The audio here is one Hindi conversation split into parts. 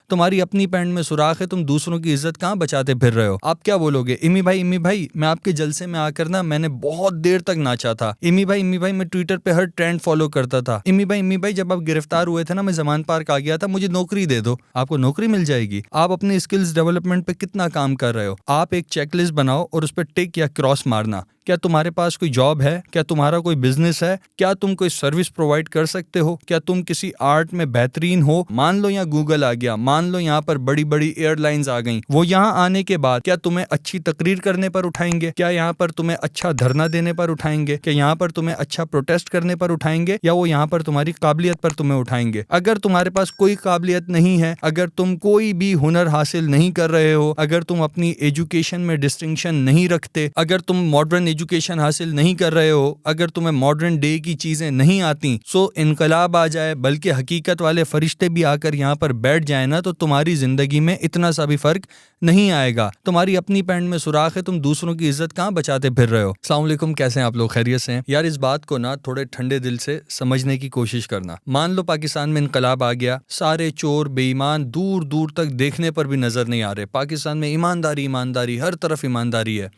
तुम्हारी अपनी पैंट में सुराख है, तुम दूसरों की इज्जत कहाँ बचाते फिर रहे हो। आप क्या बोलोगे, इमी भाई मैं आपके जलसे में आकर ना मैंने बहुत देर तक नाचा था। इमी भाई मैं ट्विटर पे हर ट्रेंड फॉलो करता था। इमी भाई जब आप गिरफ्तार हुए थे ना, मैं जमान पार्क आ गया था, मुझे नौकरी दे दो। आपको नौकरी मिल जाएगी। आप अपने स्किल्स डेवलपमेंट पे कितना काम कर रहे हो। आप एक चेकलिस्ट बनाओ और उस पर टिक या क्रॉस मारना। क्या तुम्हारे पास कोई जॉब है? क्या तुम्हारा कोई बिजनेस है? क्या तुम कोई सर्विस प्रोवाइड कर सकते हो? क्या तुम किसी आर्ट में बेहतरीन हो? मान लो यहाँ गूगल आ गया, मान लो यहाँ पर बड़ी बड़ी एयरलाइंस आ गई। वो यहाँ आने के बाद क्या तुम्हें अच्छी तकरीर करने पर उठाएंगे? क्या यहाँ पर तुम्हें अच्छा धरना देने पर उठाएंगे? क्या यहाँ पर तुम्हें अच्छा प्रोटेस्ट करने पर उठाएंगे? या वो यहाँ पर तुम्हारी काबिलियत पर तुम्हें उठाएंगे? अगर तुम्हारे पास कोई काबिलियत नहीं है, अगर तुम कोई भी हुनर हासिल नहीं कर रहे हो, अगर तुम अपनी एजुकेशन में डिस्टिंक्शन नहीं रखते, अगर तुम मॉडर्न एजुकेशन हासिल नहीं कर रहे हो, अगर तुम्हें मॉडर्न डे की चीजें नहीं आती, सो इनकलाब आ जाए, बल्कि हकीकत वाले फरिश्ते भी आकर यहाँ पर बैठ जाए ना, तो तुम्हारी जिंदगी में इतना सा भी फर्क नहीं आएगा। तुम्हारी अपनी पैंट में सुराख है, तुम दूसरों की इज्जत कहाँ बचाते फिर रहे हो। अस्सलाम वालेकुम, कैसे हैं आप लोग? खैरियत से हैं? यार इस बात को ना थोड़े ठंडे दिल से समझने की कोशिश करना। मान लो पाकिस्तान में इनकलाब आ गया, सारे चोर बेईमान दूर दूर तक देखने पर भी नजर नहीं आ रहे, पाकिस्तान में ईमानदारी हर तरफ ईमानदारी है।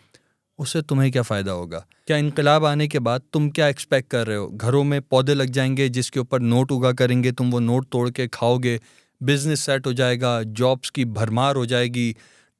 उससे तुम्हें क्या फ़ायदा होगा? क्या इनकलाब आने के बाद तुम क्या एक्सपेक्ट कर रहे हो? घरों में पौधे लग जाएंगे जिसके ऊपर नोट उगा करेंगे, तुम वो नोट तोड़ के खाओगे, बिजनेस सेट हो जाएगा, जॉब्स की भरमार हो जाएगी,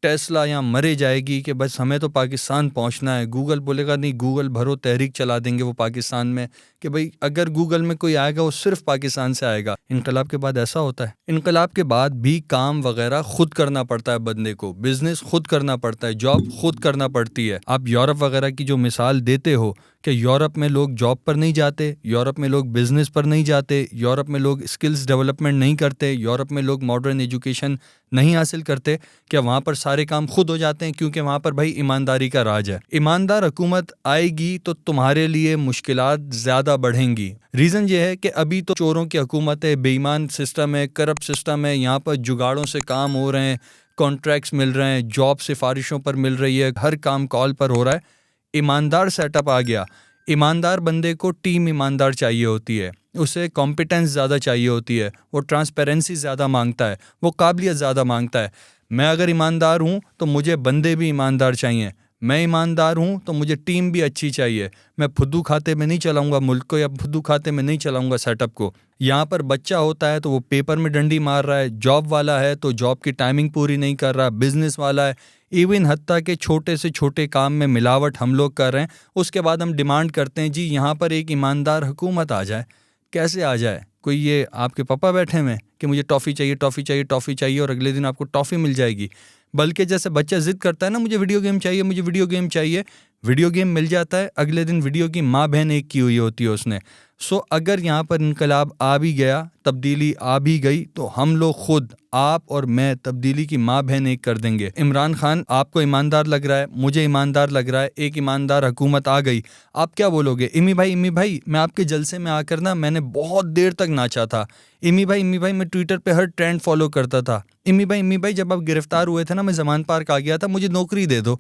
टेस्ला यहाँ मरे जाएगी कि बस हमें तो पाकिस्तान पहुँचना है। गूगल बोलेगा नहीं, गूगल भरो तहरीक चला देंगे वो पाकिस्तान में कि भाई अगर गूगल में कोई आएगा वो सिर्फ पाकिस्तान से आएगा। इनकलाब के बाद ऐसा होता है। इनकलाब के बाद भी काम वगैरह खुद करना पड़ता है बंदे को, बिजनेस खुद करना पड़ता है, जॉब खुद करना पड़ती है। आप यूरोप वगैरह की जो मिसाल देते हो कि यूरोप में लोग जॉब पर नहीं जाते, यूरोप में लोग बिजनेस पर नहीं जाते, यूरोप में लोग स्किल्स डेवलपमेंट नहीं करते, यूरोप में लोग मॉडर्न एजुकेशन नहीं हासिल करते, क्या वहाँ पर सारे काम खुद हो जाते हैं? क्योंकि वहाँ पर भाई ईमानदारी का राज है। ईमानदार हुकूमत आएगी तो तुम्हारे लिए मुश्किलात ज़्यादा बढ़ेंगी। रीज़न ये है कि अभी तो चोरों की हुकूमत है, बेईमान सिस्टम है, करप्ट सिस्टम है, यहाँ पर जुगाड़ों से काम हो रहे हैं, कॉन्ट्रैक्ट्स मिल रहे हैं, जॉब सिफारिशों पर मिल रही है, हर काम कॉल पर हो रहा है। ईमानदार सेटअप आ गया। ईमानदार बंदे को टीम ईमानदार चाहिए होती है, उसे कॉम्पिटेंस ज़्यादा चाहिए होती है, वो ट्रांसपेरेंसी ज़्यादा मांगता है, वो काबिलियत ज़्यादा मांगता है। मैं अगर ईमानदार हूँ तो मुझे बंदे भी ईमानदार चाहिए, मैं ईमानदार हूँ तो मुझे टीम भी अच्छी चाहिए। मैं फुद्दू खाते में नहीं चलाऊंगा मुल्क को, या फुद्दू खाते में नहीं चलाऊंगा सेटअप को। यहाँ पर बच्चा होता है तो वो पेपर में डंडी मार रहा है, जॉब वाला है तो जॉब की टाइमिंग पूरी नहीं कर रहा, बिजनेस वाला है, इवन हत्ता के छोटे से छोटे काम में मिलावट हम लोग कर रहे हैं। उसके बाद हम डिमांड करते हैं जी यहाँ पर एक ईमानदार हुकूमत आ जाए। कैसे आ जाए? कोई ये आपके पापा बैठे हुए कि मुझे टॉफ़ी चाहिए और अगले दिन आपको टॉफ़ी मिल जाएगी। बल्कि जैसे बच्चा जिद करता है ना, मुझे वीडियो गेम चाहिए, वीडियो गेम मिल जाता है, अगले दिन वीडियो की माँ बहन एक की हुई होती है उसने। सो अगर यहाँ पर इनकलाब आ भी गया, तब्दीली आ भी गई, तो हम लोग खुद, आप और मैं, तब्दीली की माँ बहन एक कर देंगे। इमरान खान आपको ईमानदार लग रहा है, मुझे ईमानदार लग रहा है, एक ईमानदार हुकूमत आ गई। आप क्या बोलोगे, इमी भाई मैं आपके जलसे में आकर ना मैंने बहुत देर तक नाचा था। इमी भाई मैं ट्विटर पे हर ट्रेंड फॉलो करता था। इमी भाई जब आप गिरफ्तार हुए थे ना, मैं जमान पार्क आ गया था, मुझे नौकरी दे दो।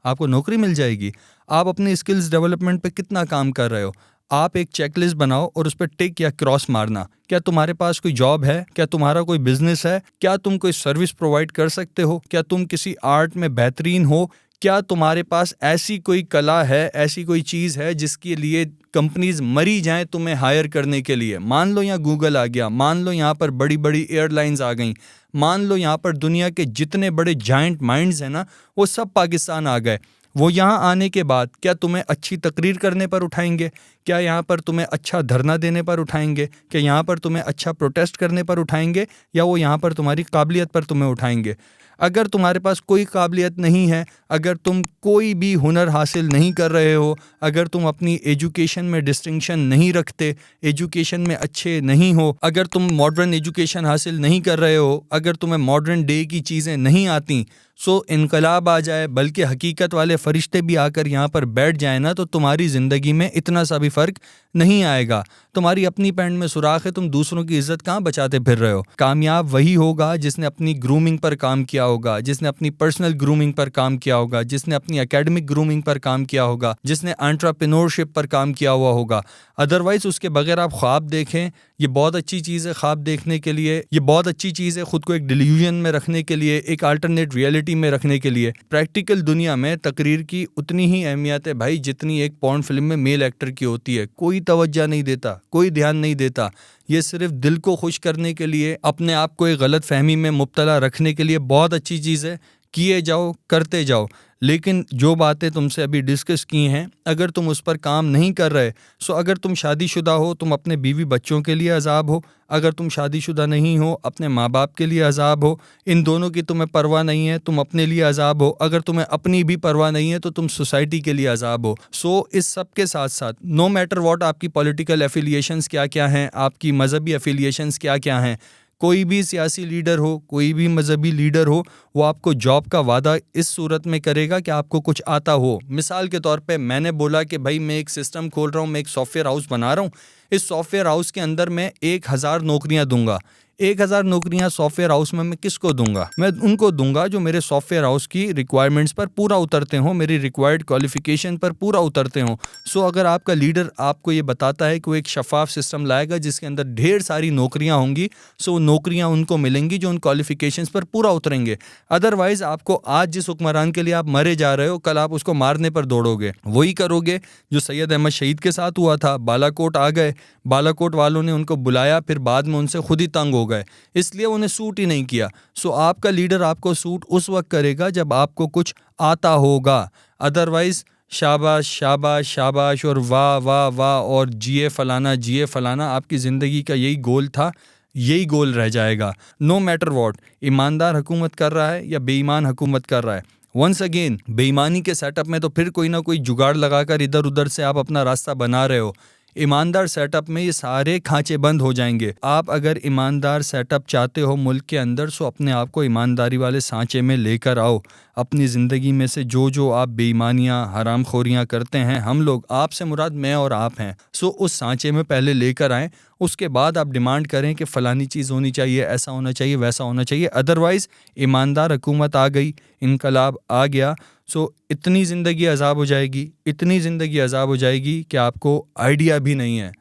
आपको नौकरी मिल जाएगी। आप अपने स्किल्स डेवलपमेंट पे कितना काम कर रहे हो। आप एक चेकलिस्ट बनाओ और उस पर टिक या क्रॉस मारना। क्या तुम्हारे पास कोई जॉब है? क्या तुम्हारा कोई बिजनेस है? क्या तुम कोई सर्विस प्रोवाइड कर सकते हो? क्या तुम किसी आर्ट में बेहतरीन हो? क्या तुम्हारे पास ऐसी कोई कला है, ऐसी कोई चीज़ है जिसके लिए कंपनीज मरी जाएं तुम्हें हायर करने के लिए? मान लो यहाँ गूगल आ गया, मान लो यहाँ पर बड़ी बड़ी एयरलाइंस आ गई, मान लो यहाँ पर दुनिया के जितने बड़े जायंट माइंड्स हैं ना, वो सब पाकिस्तान आ गए। वो यहाँ आने के बाद क्या तुम्हें अच्छी तकरीर करने पर उठाएंगे? क्या यहाँ पर तुम्हें अच्छा धरना देने पर उठाएंगे? क्या यहाँ पर तुम्हें अच्छा प्रोटेस्ट करने पर उठाएंगे? या वो यहाँ पर तुम्हारी काबिलियत पर तुम्हें उठाएंगे? अगर तुम्हारे पास कोई काबिलियत नहीं है, अगर तुम कोई भी हुनर हासिल नहीं कर रहे हो, अगर तुम अपनी एजुकेशन में डिस्टिंक्शन नहीं रखते, एजुकेशन में अच्छे नहीं हो, अगर तुम मॉडर्न एजुकेशन हासिल नहीं कर रहे हो, अगर तुम्हें मॉडर्न डे की चीज़ें नहीं आती, सो इनकलाब आ जाए, बल्कि हकीकत वाले फरिश्ते भी आकर यहाँ पर बैठ जाए ना, तो तुम्हारी ज़िंदगी में इतना सा भी फ़र्क नहीं आएगा। तुम्हारी अपनी पैंट में सुराख है, तुम दूसरों की इज्जत कहाँ बचाते फिर रहे हो। कामयाब वही होगा जिसने अपनी ग्रूमिंग पर काम किया होगा, जिसने अपनी पर्सनल ग्रूमिंग पर काम किया होगा, जिसने अपनी एकेडमिक ग्रूमिंग पर काम किया होगा, जिसने एंटरप्रेन्योरशिप पर काम किया हुआ होगा। अदरवाइज उसके बगैर आप ख्वाब देखें, ये बहुत अच्छी चीज़ है ख्वाब देखने के लिए, ये बहुत अच्छी चीज़ है खुद को एक डिल्यूजन में रखने के लिए, एक अल्टरनेट रियलिटी में रखने के लिए। प्रैक्टिकल दुनिया में तकरीर की उतनी ही अहमियत है भाई जितनी एक पॉर्न फिल्म में मेल एक्टर की होती है। कोई तवज्जो नहीं देता, कोई ध्यान नहीं देता। ये सिर्फ दिल को खुश करने के लिए, अपने आप को एक गलत फहमी में मुब्तला रखने के लिए बहुत अच्छी चीज़ है। किए जाओ, करते जाओ, लेकिन जो बातें तुमसे अभी डिस्कस की हैं अगर तुम उस पर काम नहीं कर रहे, सो अगर तुम शादीशुदा हो तुम अपने बीवी बच्चों के लिए अजाब हो, अगर तुम शादीशुदा नहीं हो अपने माँ बाप के लिए अजाब हो, इन दोनों की तुम्हें परवाह नहीं है तुम अपने लिए अजाब हो, अगर तुम्हें अपनी भी परवाह नहीं है तो तुम सोसाइटी के लिए अजाब हो। सो इस सब के साथ साथ नो मैटर व्हाट आपकी पॉलिटिकल एफिलिएशंस क्या क्या हैं, आपकी मजहबी एफिलिएशंस क्या क्या हैं, कोई भी सियासी लीडर हो, कोई भी मजहबी लीडर हो, वो आपको जॉब का वादा इस सूरत में करेगा कि आपको कुछ आता हो। मिसाल के तौर पे मैंने बोला कि भाई मैं एक सिस्टम खोल रहा हूँ, मैं एक सॉफ्टवेयर हाउस बना रहा हूँ, इस सॉफ्टवेयर हाउस के अंदर मैं 1000 नौकरियाँ दूंगा। 1000 नौकरियां सॉफ्टवेयर हाउस में मैं किसको दूंगा? मैं उनको दूंगा जो मेरे सॉफ्टवेयर हाउस की रिक्वायरमेंट्स पर पूरा उतरते हों, मेरी रिक्वायर्ड क्वालिफिकेशन पर पूरा उतरते हों। सो अगर आपका लीडर आपको ये बताता है कि वो एक शफाफ सिस्टम लाएगा जिसके अंदर ढेर सारी नौकरियां होंगी, सो नौकरियां उनको मिलेंगी जो उन क्वालिफिकेशंस पर पूरा उतरेंगे। अदरवाइज आपको आज जिस हुक्मरान के लिए आप मरे जा रहे हो, कल आप उसको मारने पर दौड़ोगे। वही करोगे जो सैयद अहमद शहीद के साथ हुआ था। बालाकोट आ गए, बालाकोट वालों ने उनको बुलाया, फिर बाद में उनसे खुद ही तंग हो गए, इसलिए उन्हें सूट ही नहीं किया। सो आपका लीडर आपको सूट उस वक्त करेगा जब आपको कुछ आता होगा। अदरवाइज शाबाश शाबाश शाबाश और वाह वाह वाह और जिए फलाना आपकी ज़िंदगी का यही गोल था, यही गोल रह जाएगा। नो मैटर व्हाट, ईमानदार हुकूमत कर रहा है या बेईमान हुकूमत कर रहा है। वंस अगेन बेईमानी के सेटअप में तो फिर कोई ना कोई जुगाड़ लगाकर इधर उधर से आप अपना रास्ता बना रहे हो। ईमानदार सेटअप में ये सारे खांचे बंद हो जाएंगे। आप अगर ईमानदार सेटअप चाहते हो मुल्क के अंदर, सो अपने आप को ईमानदारी वाले सांचे में लेकर आओ। अपनी ज़िंदगी में से जो आप बेईमानियाँ हरामखोरियाँ करते हैं, हम लोग, आपसे मुराद मैं और आप हैं, सो उस सांचे में पहले लेकर आएँ। उसके बाद आप डिमांड करें कि फ़लानी चीज़ होनी चाहिए, ऐसा होना चाहिए, वैसा होना चाहिए। अदरवाइज़ ईमानदार हुकूमत आ गई, इनकलाब आ गया, सो इतनी ज़िंदगी अजाब हो जाएगी, इतनी ज़िंदगी अजाब हो जाएगी कि आपको आइडिया भी नहीं है।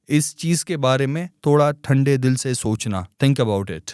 इस चीज़ के बारे में थोड़ा ठंडे दिल से सोचना। Think about it.